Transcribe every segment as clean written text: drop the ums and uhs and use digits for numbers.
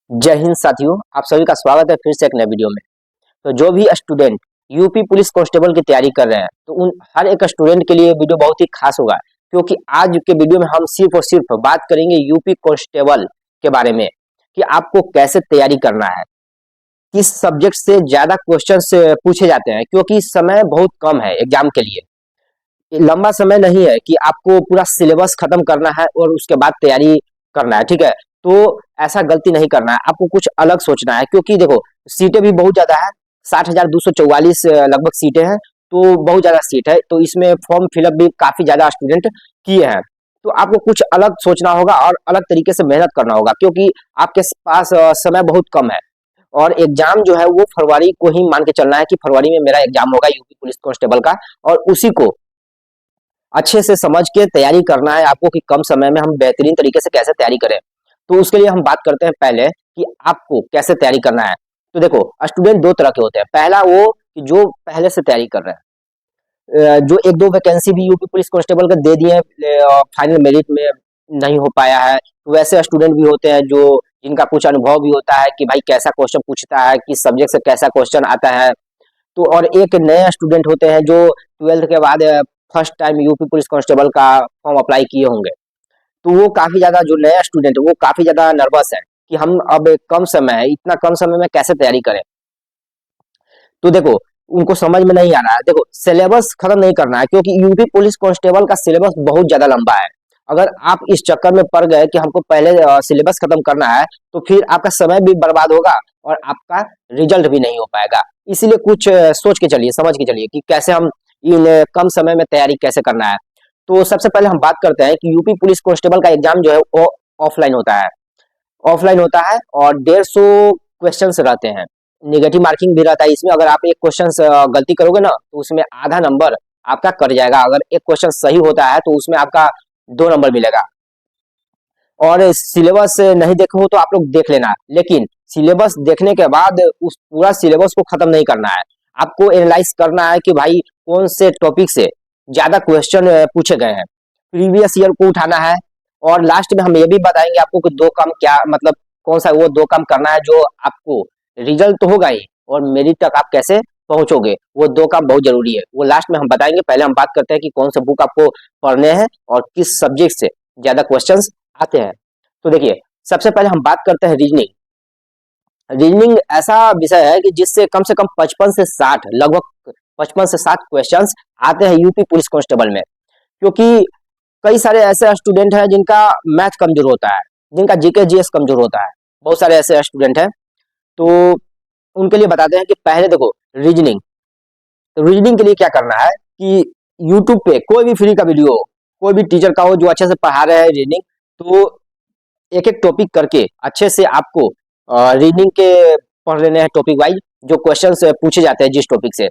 जय हिंद साथियों, आप सभी का स्वागत है फिर से एक नए वीडियो में। तो जो भी स्टूडेंट यूपी पुलिस कांस्टेबल की तैयारी कर रहे हैं तो उन हर एक स्टूडेंट के लिए वीडियो बहुत ही खास होगा, क्योंकि आज के वीडियो में हम सिर्फ और सिर्फ बात करेंगे यूपी कांस्टेबल के बारे में कि आपको कैसे तैयारी करना है, किस सब्जेक्ट से ज्यादा क्वेश्चंस पूछे जाते हैं, क्योंकि समय बहुत कम है एग्जाम के लिए। लंबा समय नहीं है कि आपको पूरा सिलेबस खत्म करना है और उसके बाद तैयारी करना है, ठीक है। तो ऐसा गलती नहीं करना है, आपको कुछ अलग सोचना है, क्योंकि देखो सीटें भी बहुत ज्यादा है। 60,244 लगभग सीटें हैं, तो बहुत ज्यादा सीट है, तो इसमें फॉर्म फिलअप भी काफी ज्यादा स्टूडेंट किए हैं। तो आपको कुछ अलग सोचना होगा और अलग तरीके से मेहनत करना होगा, क्योंकि आपके पास समय बहुत कम है और एग्जाम जो है वो फरवरी को ही मान के चलना है कि फरवरी में मेरा एग्जाम होगा यूपी पुलिस कांस्टेबल का, और उसी को अच्छे से समझ के तैयारी करना है आपको कि कम समय में हम बेहतरीन तरीके से कैसे तैयारी करें। तो उसके लिए हम बात करते हैं पहले कि आपको कैसे तैयारी करना है। तो देखो, स्टूडेंट दो तरह के होते हैं। पहला वो कि जो पहले से तैयारी कर रहे हैं, जो एक दो वैकेंसी भी यूपी पुलिस कांस्टेबल का दे दिए फाइनल मेरिट में नहीं हो पाया है, तो वैसे स्टूडेंट भी होते हैं जो जिनका कुछ अनुभव भी होता है कि भाई कैसा क्वेश्चन पूछता है, किस सब्जेक्ट से कैसा क्वेश्चन आता है। तो और एक नए स्टूडेंट होते हैं जो 12th के बाद first time UP police constable का फॉर्म अप्लाई किए होंगे। तो वो काफी ज्यादा, जो नया स्टूडेंट है वो काफी ज्यादा नर्वस है कि हम अब कम समय है, इतना कम समय में कैसे तैयारी करें। तो देखो, उनको समझ में नहीं आ रहा है। देखो, सिलेबस खत्म नहीं करना है, क्योंकि यूपी पुलिस कांस्टेबल का सिलेबस बहुत ज्यादा लंबा है। अगर आप इस चक्कर में पड़ गए कि हमको पहले सिलेबस खत्म करना है, तो फिर आपका समय भी बर्बाद होगा और आपका रिजल्ट भी नहीं हो पाएगा। इसीलिए कुछ सोच के चलिए, समझ के चलिए कि कैसे हम इन कम समय में तैयारी कैसे करना है। तो सबसे पहले हम बात करते हैं कि यूपी पुलिस कांस्टेबल का एग्जाम जो है वो ऑफलाइन होता है। ऑफलाइन होता है और 150 क्वेश्चंस रहते हैं। नेगेटिव मार्किंग भी रहता है इसमें। अगर आप एक क्वेश्चन गलती करोगे ना, तो उसमें आधा नंबर आपका कट जाएगा। अगर एक क्वेश्चन सही होता है तो उसमें आपका 2 नंबर मिलेगा। और सिलेबस नहीं देखे हो तो आप लोग देख लेना, लेकिन सिलेबस देखने के बाद उस पूरा सिलेबस को खत्म नहीं करना है। आपको एनालाइज करना है कि भाई कौन से टॉपिक से ज्यादा क्वेश्चन पूछे गए हैं, प्रीवियस ईयर को उठाना है। और लास्ट में हम ये भी बताएंगे आपको कि दो काम क्या, मतलब कौन सा वो दो काम करना है जो आपको रिजल्ट तो होगा ही, और मेरिट तक आप कैसे पहुंचोगे, वो दो काम बहुत जरूरी है। वो लास्ट में हम बताएंगे। पहले हम बात करते हैं कि कौन सा बुक आपको पढ़ने हैं और किस सब्जेक्ट से ज्यादा क्वेश्चंस आते हैं। तो देखिए, सबसे पहले हम बात करते हैं रीजनिंग। रीजनिंग ऐसा विषय है कि जिससे कम से कम 55 से 60, लगभग 55 से 60 क्वेश्चंस आते हैं यूपी पुलिस कांस्टेबल में। क्योंकि कई सारे ऐसे स्टूडेंट हैं जिनका मैथ कमजोर होता है, जिनका जीके जीएस कमजोर होता है। बहुत सारे ऐसे स्टूडेंट हैं, तो उनके लिए बताते हैं कि पहले देखो रीजनिंग। तो रीजनिंग के लिए क्या करना है कि यूट्यूब पे कोई भी फ्री का वीडियो हो, कोई भी टीचर का हो जो अच्छे से पढ़ा रहे हैं रीजनिंग, तो एक एक टॉपिक करके अच्छे से आपको रीजनिंग के पढ़ लेने हैं टॉपिक वाइज, जो क्वेश्चंस पूछे जाते हैं जिस टॉपिक से।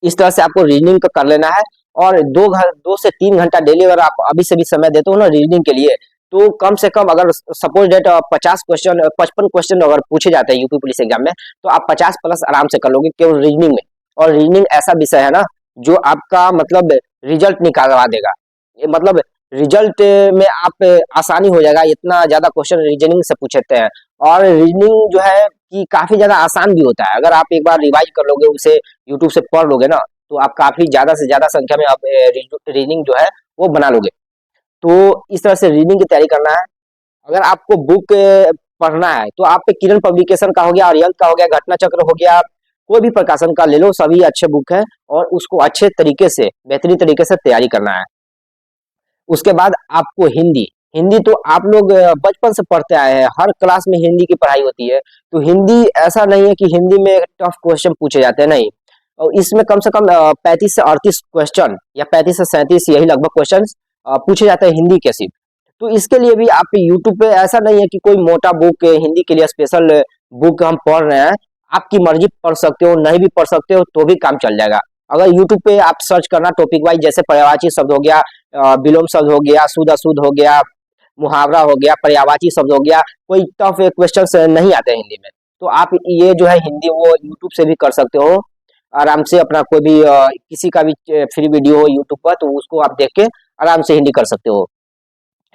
इस तरह से आपको रीजनिंग का कर लेना है। और 2 से 3 घंटा डेली अगर आप अभी से भी समय देते हो ना रीजनिंग के लिए, तो कम से कम अगर सपोज डेट 50 क्वेश्चन 55 क्वेश्चन अगर पूछे जाते हैं यूपी पुलिस एग्जाम में, तो आप 50 प्लस आराम से कर लोगे केवल रीजनिंग में। और रीजनिंग ऐसा विषय है ना जो आपका मतलब रिजल्ट निकालवा देगा। मतलब रिजल्ट में आप आसानी हो जाएगा, इतना ज्यादा क्वेश्चन रीजनिंग से पूछते हैं। और रीजनिंग जो है कि काफी ज्यादा आसान भी होता है। अगर आप एक बार रिवाइज कर लोगे, उसे यूट्यूब से पढ़ लोगे ना, तो आप काफी ज्यादा से ज्यादा संख्या में आप रीजनिंग जो है वो बना लोगे। तो इस तरह से रीडिंग की तैयारी करना है। अगर आपको बुक पढ़ना है तो आप किरण पब्लिकेशन का हो गया, आर्यन का हो गया, घटना चक्र हो गया, कोई भी प्रकाशन का ले लो, सभी अच्छे बुक है। और उसको अच्छे तरीके से, बेहतरीन तरीके से तैयारी करना है। उसके बाद आपको हिंदी। हिंदी तो आप लोग बचपन से पढ़ते आए हैं, हर क्लास में हिंदी की पढ़ाई होती है। तो हिंदी ऐसा नहीं है कि हिंदी में टफ क्वेश्चन पूछे जाते हैं, नहीं। और इसमें कम से कम 35 से 38 क्वेश्चन या 35 से 37 यही लगभग क्वेश्चन पूछे जाते हैं हिंदी के सिर्फ। तो इसके लिए भी आप यूट्यूब पे, ऐसा नहीं है कि कोई मोटा बुक हिंदी के लिए स्पेशल बुक हम पढ़ रहे हैं। आपकी मर्जी पढ़ सकते हो, नहीं भी पढ़ सकते हो तो भी काम चल जाएगा। अगर यूट्यूब पे आप सर्च करना टॉपिक वाइज, जैसे पर्यायवाची शब्द हो गया, विलोम शब्द हो गया, शुद्ध अशुद्ध हो गया, मुहावरा हो गया, पर्यायवाची शब्द हो गया, कोई टफ क्वेश्चन नहीं आते हैं हिंदी में, तो आप ये जो है हिंदी वो यूट्यूब से भी कर सकते हो आराम से। अपना कोई भी किसी का भी फ्री वीडियो हो यूट्यूब पर, तो उसको आप देख के आराम से हिंदी कर सकते हो।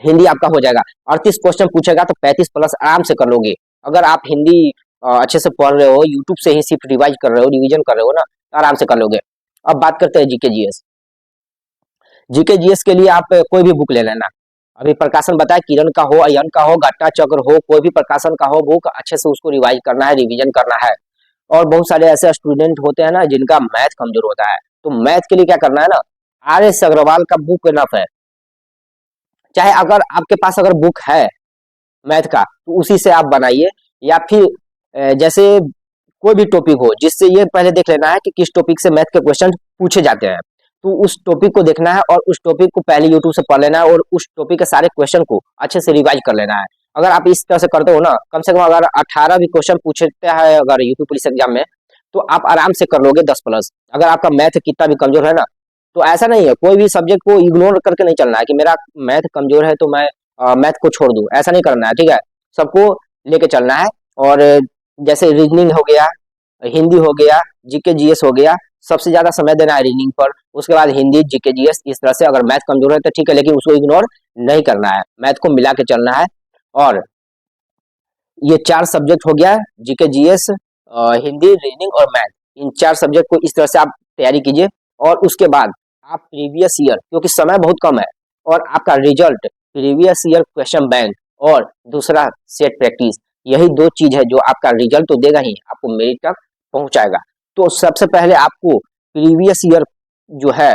हिंदी आपका हो जाएगा। 38 क्वेश्चन पूछेगा तो 35 प्लस आराम से कर लोगे। अगर आप हिंदी अच्छे से पढ़ रहे हो, यूट्यूब से ही सिर्फ रिवाइज कर रहे हो, रिवीजन कर रहे हो ना, तो आराम से कर लोगे। अब बात करते हैं जीके जीएस। जीके जीएस के लिए आप कोई भी बुक ले लेना। अभी प्रकाशन बताया, किरण का हो, अयन का हो, घटना चक्र हो, कोई भी प्रकाशन का हो, बुक अच्छे से उसको रिवाइज करना है, रिवीजन करना है। और बहुत सारे ऐसे स्टूडेंट होते हैं ना जिनका मैथ कमजोर होता है, तो मैथ के लिए क्या करना है ना, आर एस अग्रवाल का बुक इनफ है। चाहे अगर आपके पास अगर बुक है मैथ का, तो उसी से आप बनाइए, या फिर जैसे कोई भी टॉपिक हो, जिससे ये पहले देख लेना है कि किस टॉपिक से मैथ के क्वेश्चन पूछे जाते हैं, तो उस टॉपिक को देखना है और उस टॉपिक को पहले यूट्यूब से पढ़ लेना है और उस टॉपिक के सारे क्वेश्चन को अच्छे से रिवाइज कर लेना है। अगर आप इस तरह से करते हो ना, कम से कम अगर 18 भी क्वेश्चन पूछते हैं अगर यूपी पुलिस एग्जाम में, तो आप आराम से कर लोगे 10+। अगर आपका मैथ कितना भी कमजोर है ना, तो ऐसा नहीं है, कोई भी सब्जेक्ट को इग्नोर करके नहीं चलना है कि मेरा मैथ कमजोर है तो मैं मैथ को छोड़ दूं, ऐसा नहीं करना है, ठीक है। सबको लेके चलना है। और जैसे रीजनिंग हो गया, हिंदी हो गया, जीके जीएस हो गया, सबसे ज्यादा समय देना है रीजनिंग पर, उसके बाद हिंदी, जीके जीएस, इस तरह से। अगर मैथ कमजोर है तो ठीक है, लेकिन उसको इग्नोर नहीं करना है, मैथ को मिला के चलना है। और ये 4 सब्जेक्ट हो गया, जीके जीएस, हिंदी, रीजनिंग और मैथ। इन 4 सब्जेक्ट को इस तरह से आप तैयारी कीजिए। और उसके बाद आप प्रीवियस ईयर, क्योंकि समय बहुत कम है, और आपका result previous year question bank और दूसरा सेट प्रैक्टिस, यही 2 चीज है जो आपका रिजल्ट तो देगा ही, आपको मेरिट तक पहुंचाएगा। तो सबसे पहले आपको प्रीवियस ईयर जो है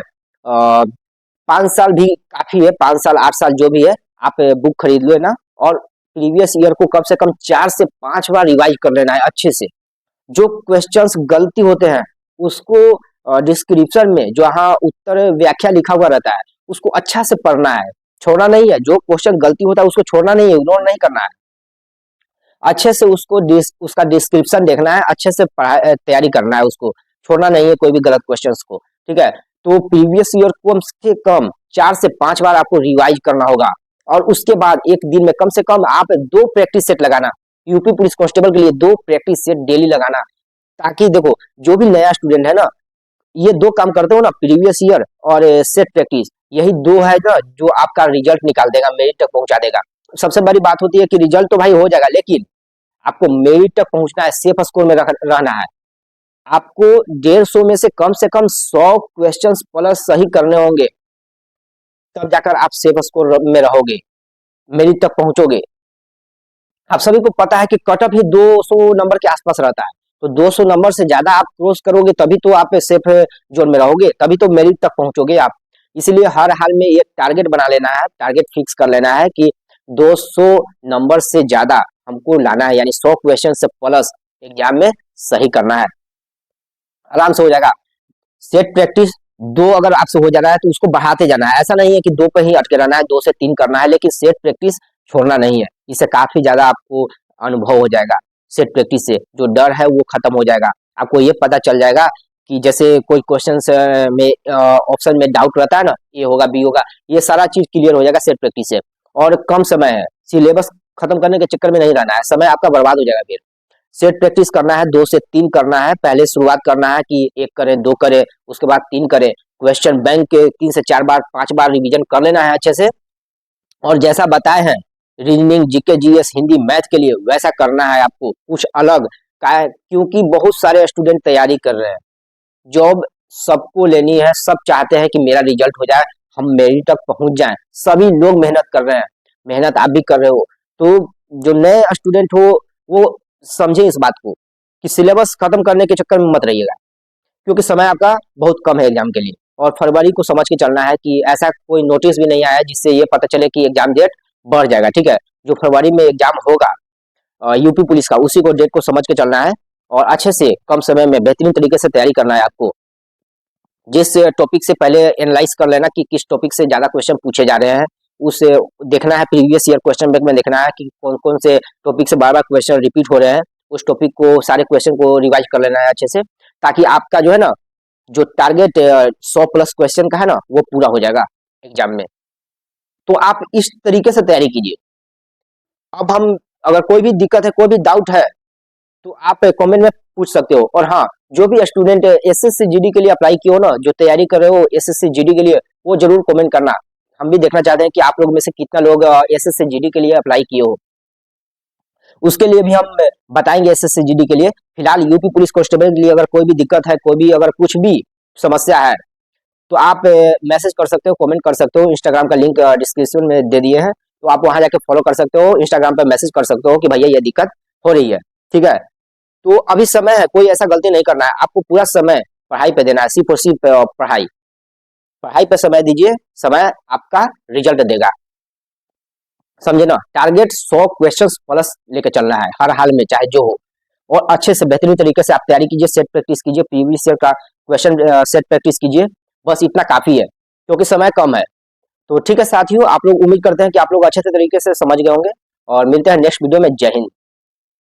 5 साल भी काफी है, 5 साल 8 साल जो भी है, आप बुक खरीद लो ना, और प्रीवियस ईयर को कम से कम 4 से 5 बार रिवाइज कर लेना है अच्छे से। जो क्वेश्चंस गलती होते हैं उसको डिस्क्रिप्शन में जहाँ उत्तर व्याख्या लिखा हुआ रहता है उसको अच्छा से पढ़ना है, छोड़ना नहीं है। जो क्वेश्चन गलती होता है उसको छोड़ना नहीं है, इग्नोर नहीं करना है, अच्छे से उसको उसका डिस्क्रिप्शन देखना है, अच्छे से तैयारी करना है, उसको छोड़ना नहीं है कोई भी गलत क्वेश्चंस को, ठीक है। तो प्रीवियस ईयर को कम से कम 4 से 5 बार आपको रिवाइज करना होगा। और उसके बाद एक दिन में कम से कम आप 2 प्रैक्टिस सेट लगाना, यूपी पुलिस कांस्टेबल के लिए 2 प्रैक्टिस सेट डेली लगाना, ताकि देखो जो भी नया स्टूडेंट है ना, ये 2 काम करते हो ना, प्रीवियस ईयर और सेट प्रैक्टिस, यही 2 है ना जो आपका रिजल्ट निकाल देगा, मेरिट तक पहुंचा देगा। सबसे बड़ी बात होती है कि रिजल्ट तो भाई हो जाएगा, लेकिन आपको मेरिट तक पहुंचना है, सेफ स्कोर में रहना है। आपको 150 में से कम 100 क्वेश्चंस प्लस सही करने होंगे, तब जाकर आप सेफ स्कोर में रहोगे, मेरिट तक पहुंचोगे। आप सभी को पता है कि कट ऑफ ही 200 नंबर के आसपास रहता है, तो 200 नंबर से ज्यादा आप क्रॉस करोगे तभी तो आप सेफ जोन में रहोगे, तभी तो मेरिट तक पहुंचोगे आप। इसलिए हर हाल में एक टारगेट बना लेना है, टारगेट फिक्स कर लेना है कि 200 नंबर से ज्यादा हमको लाना है, यानी 100 क्वेश्चन से प्लस एग्जाम में सही करना है, आराम से हो जाएगा। सेट प्रैक्टिस 2 अगर आपसे हो जा रहा है तो उसको बढ़ाते जाना है, ऐसा नहीं है कि 2 पे ही अटके रहना है, 2 से 3 करना है, लेकिन सेट प्रैक्टिस छोड़ना नहीं है। इससे काफी ज्यादा आपको अनुभव हो जाएगा, सेट प्रैक्टिस से जो डर है वो खत्म हो जाएगा। आपको ये पता चल जाएगा कि जैसे कोई क्वेश्चन में ऑप्शन में डाउट रहता है ना, ए होगा बी होगा, ये सारा चीज क्लियर हो जाएगा सेट प्रैक्टिस से। और कम समय है, सिलेबस खत्म करने के चक्कर में नहीं रहना है, समय आपका बर्बाद हो जाएगा फिर। सेट प्रैक्टिस करना है, 2 से 3 करना है, पहले शुरुआत करना है कि 1 करें, 2 करें, उसके बाद 3 करें। क्वेश्चन बैंक के 3 से 4 बार 5 बार रिवीजन कर लेना है अच्छे से। और जैसा बताए हैं reasoning, GK GS, Hindi, math के लिए वैसा करना है आपको, कुछ अलग का, क्योंकि बहुत सारे स्टूडेंट तैयारी कर रहे हैं, जॉब सबको लेनी है, सब चाहते हैं कि मेरा रिजल्ट हो जाए, हम मेरिट तक पहुंच जाएं, सभी लोग मेहनत कर रहे हैं, मेहनत आप भी कर रहे हो। तो जो नए स्टूडेंट हो वो समझे इस बात को कि सिलेबस खत्म करने के चक्कर में मत रहिएगा, क्योंकि समय आपका बहुत कम है एग्जाम के लिए। और फरवरी को समझ के चलना है कि ऐसा कोई नोटिस भी नहीं आया जिससे ये पता चले कि एग्जाम डेट बढ़ जाएगा, ठीक है। जो फरवरी में एग्जाम होगा यूपी पुलिस का, उसी को डेट को समझ के चलना है और अच्छे से कम समय में बेहतरीन तरीके से तैयारी करना है आपको। जिस टॉपिक से पहले एनालाइज कर लेना कि किस टॉपिक से ज्यादा क्वेश्चन पूछे जा रहे हैं, उसे देखना है, प्रीवियस ईयर क्वेश्चन बैंक में देखना है कि कौन कौन से टॉपिक से बार बार क्वेश्चन रिपीट हो रहे हैं, उस टॉपिक को, सारे क्वेश्चन को रिवाइज कर लेना है अच्छे से, ताकि आपका जो है ना, जो टारगेट 100+ क्वेश्चन का है ना, वो पूरा हो जाएगा एग्जाम में। तो आप इस तरीके से तैयारी कीजिए। अब हम, अगर कोई भी दिक्कत है, कोई भी डाउट है, तो आप कमेंट में पूछ सकते हो। और हाँ, जो भी स्टूडेंट एसएससी जीडी के लिए अप्लाई किए हो ना, जो तैयारी कर रहे हो एसएससी जीडी के लिए, वो जरूर कमेंट करना। हम भी देखना चाहते हैं कि आप लोग में से कितना लोग एसएससी जीडी के लिए अप्लाई किए हो। उसके लिए भी हम बताएंगे SSC GD के लिए। फिलहाल यूपी पुलिस कांस्टेबल के लिए अगर कोई भी दिक्कत है, कोई भी अगर कुछ भी समस्या है, तो आप मैसेज कर सकते हो, कमेंट कर सकते हो। इंस्टाग्राम का लिंक डिस्क्रिप्शन में दे दिए हैं, तो आप वहां जाके फॉलो कर सकते हो। इंस्टाग्राम पर मैसेज कर सकते हो कि भैया ये दिक्कत हो रही है, ठीक है। तो अभी समय है, कोई ऐसा गलती नहीं करना है, आपको पूरा समय पढ़ाई पे देना है, सिर्फ और सिर्फ पढ़ाई पढ़ाई पे समय दीजिए, समय आपका रिजल्ट देगा, समझे ना। टारगेट 100 क्वेश्चंस प्लस लेके चलना है हर हाल में, चाहे जो हो। और अच्छे से बेहतरीन तरीके से आप तैयारी कीजिए, सेट प्रैक्टिस कीजिए, प्रीवियस ईयर का क्वेश्चन सेट प्रैक्टिस कीजिए, बस इतना काफी है क्योंकि समय कम है। तो ठीक है साथियों, आप लोग उम्मीद करते हैं कि आप लोग अच्छे से तरीके से समझ गए होंगे और मिलते हैं नेक्स्ट वीडियो में। जय हिंद।